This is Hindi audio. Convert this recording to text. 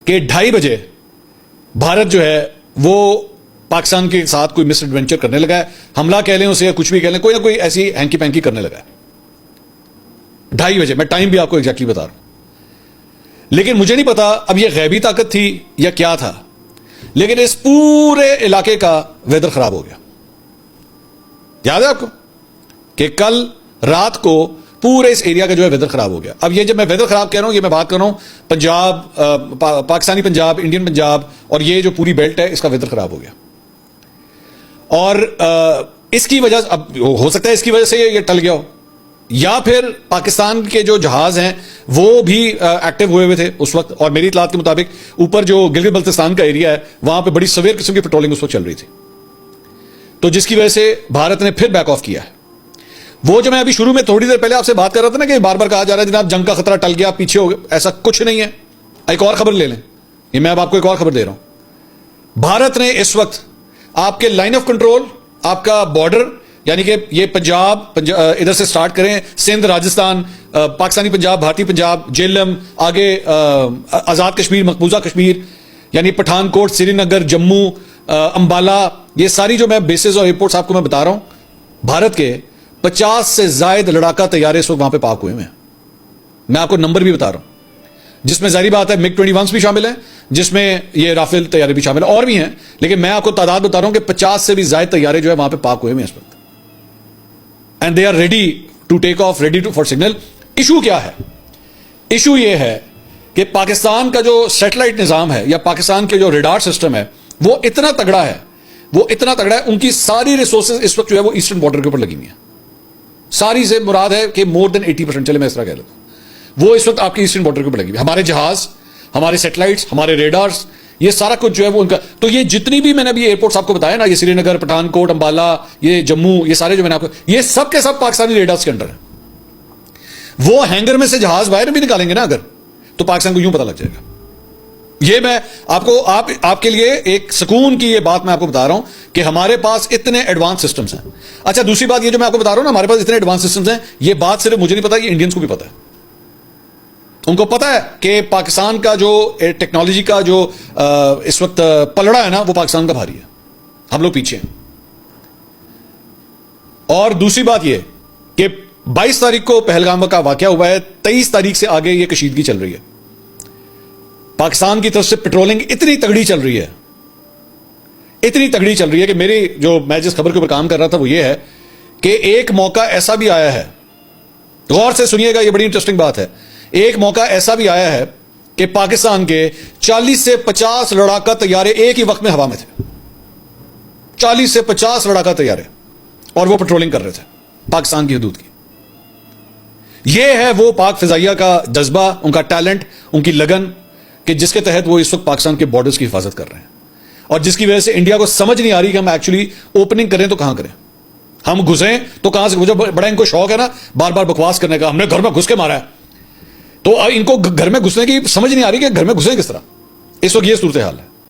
कि 2:30 बजे भारत जो है वो पाकिस्तान के साथ कोई मिस एडवेंचर करने लगा है, हमला कह लें उसे या कुछ भी कह लें, कोई ना कोई ऐसी हैंकी पैंकी करने लगा है 2:30 बजे। मैं टाइम भी आपको एग्जैक्टली बता रहा हूं, लेकिन मुझे नहीं पता अब यह गैबी ताकत थी या क्या था, लेकिन इस पूरे इलाके का वेदर खराब हो गया। याद है आपको कि कल रात को पूरे इस एरिया का जो है वेदर खराब हो गया। अब ये जब मैं वेदर खराब कह रहा हूं, ये मैं बात कर रहा हूं पंजाब, पाकिस्तानी पंजाब, इंडियन पंजाब और ये जो पूरी बेल्ट है इसका वेदर खराब हो गया। और इसकी वजह, अब हो सकता है इसकी वजह से ये टल गया हो, या फिर पाकिस्तान के जो जहाज हैं वो भी एक्टिव हुए थे उस वक्त, और मेरी इतलात के मुताबिक ऊपर जो गिलगित बल्तिस्तान का एरिया है वहां पे बड़ी सवेर किस्म की पेट्रोलिंग उस वक्त चल रही थी, तो जिसकी वजह से भारत ने फिर बैक ऑफ किया है। वो जो मैं अभी शुरू में थोड़ी देर पहले आपसे बात कर रहा था ना कि बार बार कहा जा रहा है जनाब जंग का खतरा टल गया, पीछे हो गया, ऐसा कुछ नहीं है। एक और खबर ले लें, ये मैं अब आपको एक और खबर दे रहा हूं। भारत ने इस वक्त आपके लाइन ऑफ कंट्रोल, आपका बॉर्डर, यानी कि ये पंजाब इधर से स्टार्ट करें, सिंध, राजस्थान, पाकिस्तानी पंजाब, भारतीय पंजाब, जेलम, आगे आजाद कश्मीर, मकबूजा कश्मीर, यानी पठानकोट, श्रीनगर, जम्मू, अंबाला, ये सारी जो मैं बेसेस और एयरपोर्ट्स आपको मैं बता रहा हूं, भारत के 50 से ज्यादा लड़ाका तैयारे इस वक्त वहां पे पाक हुए हैं। मैं आपको नंबर भी बता रहा हूं, जिसमें जाहिर बात है MiG-21 भी शामिल है, जिसमें ये राफेल तैयारे भी शामिल है, और भी हैं, लेकिन मैं आपको तादाद बता रहा हूं कि 50 से भी ज्यादा तैयारे जो है वहां पे पाक हुए हैं इस वक्त, and they are ready to take off, ready to for signal. Issue क्या है? इशू ये है कि पाकिस्तान का जो सैटेलाइट निजाम है या पाकिस्तान के जो रेडार सिस्टम है वो इतना तगड़ा है, वो इतना तगड़ा है, उनकी सारी रिसोर्सेज इस वक्त जो है वो ईस्टर्न बॉर्डर के ऊपर लगी हुई है। सारी से मुराद है कि मोर देन 80%, चले मैं इस तरह कह लेता हूं, वो इस वक्त आपकी ईस्टर्न बॉर्डर के ऊपर लगी हुई है। हमारे जहाज, हमारे सैटेलाइट्स, हमारे रेडार्स, ये सारा कुछ जो है वो उनका। तो ये जितनी भी मैंने अभी एयरपोर्ट्स आपको बताया ना, ये श्रीनगर, पठानकोट, अंबाला, ये जम्मू, ये सारे जो मैंने आपको, ये सब के सब पाकिस्तानी रेडार्स के अंडर है। वो हैंगर में से जहाज बाहर भी निकालेंगे ना अगर, तो पाकिस्तान को यूं पता लग जाएगा। ये मैं आपको आपके लिए एक सुकून की ये बात मैं आपको बता रहा हूं कि हमारे पास इतने एडवांस सिस्टम्स हैं। अच्छा, दूसरी बात ये जो मैं आपको बता रहा हूं ना, हमारे पास इतने एडवांस सिस्टम्स हैं, ये बात सिर्फ मुझे नहीं पता, ये इंडियंस को भी पता है। उनको पता है कि पाकिस्तान का जो टेक्नोलॉजी का जो इस वक्त पलड़ा है ना, वो पाकिस्तान का भारी है, हम लोग पीछे हैं। और दूसरी बात ये कि 22 तारीख को पहलगाम का वाकया हुआ है, 23 तारीख से आगे ये कशीदगी चल रही है। पाकिस्तान की तरफ से पेट्रोलिंग इतनी तगड़ी चल रही है, इतनी तगड़ी चल रही है कि मेरी जो मैं जिस खबर के ऊपर काम कर रहा था वो ये है कि एक मौका ऐसा भी आया है, गौर से सुनिएगा, ये बड़ी इंटरेस्टिंग बात है। एक मौका ऐसा भी आया है कि पाकिस्तान के 40 से 50 लड़ाका तैयारे एक ही वक्त में हवा में थे, 40 से 50 लड़ाका तैयारे, और वो पेट्रोलिंग कर रहे थे पाकिस्तान की हदूद की। ये है वो पाक फिजाइया का जज्बा, उनका टैलेंट, उनकी लगन, कि जिसके तहत वो इस वक्त पाकिस्तान के बॉर्डर्स की हिफाजत कर रहे हैं, और जिसकी वजह से इंडिया को समझ नहीं आ रही कि हम एक्चुअली ओपनिंग करें तो कहां करें, हम घुसें तो कहां से। मुझे बड़ा इनको शौक है ना बार बार बकवास करने का, हमने घर में घुस के मारा है, तो इनको घर में घुसने की समझ नहीं आ रही कि घर में घुसे किस तरह। इस वक्त ये सूरत हाल है।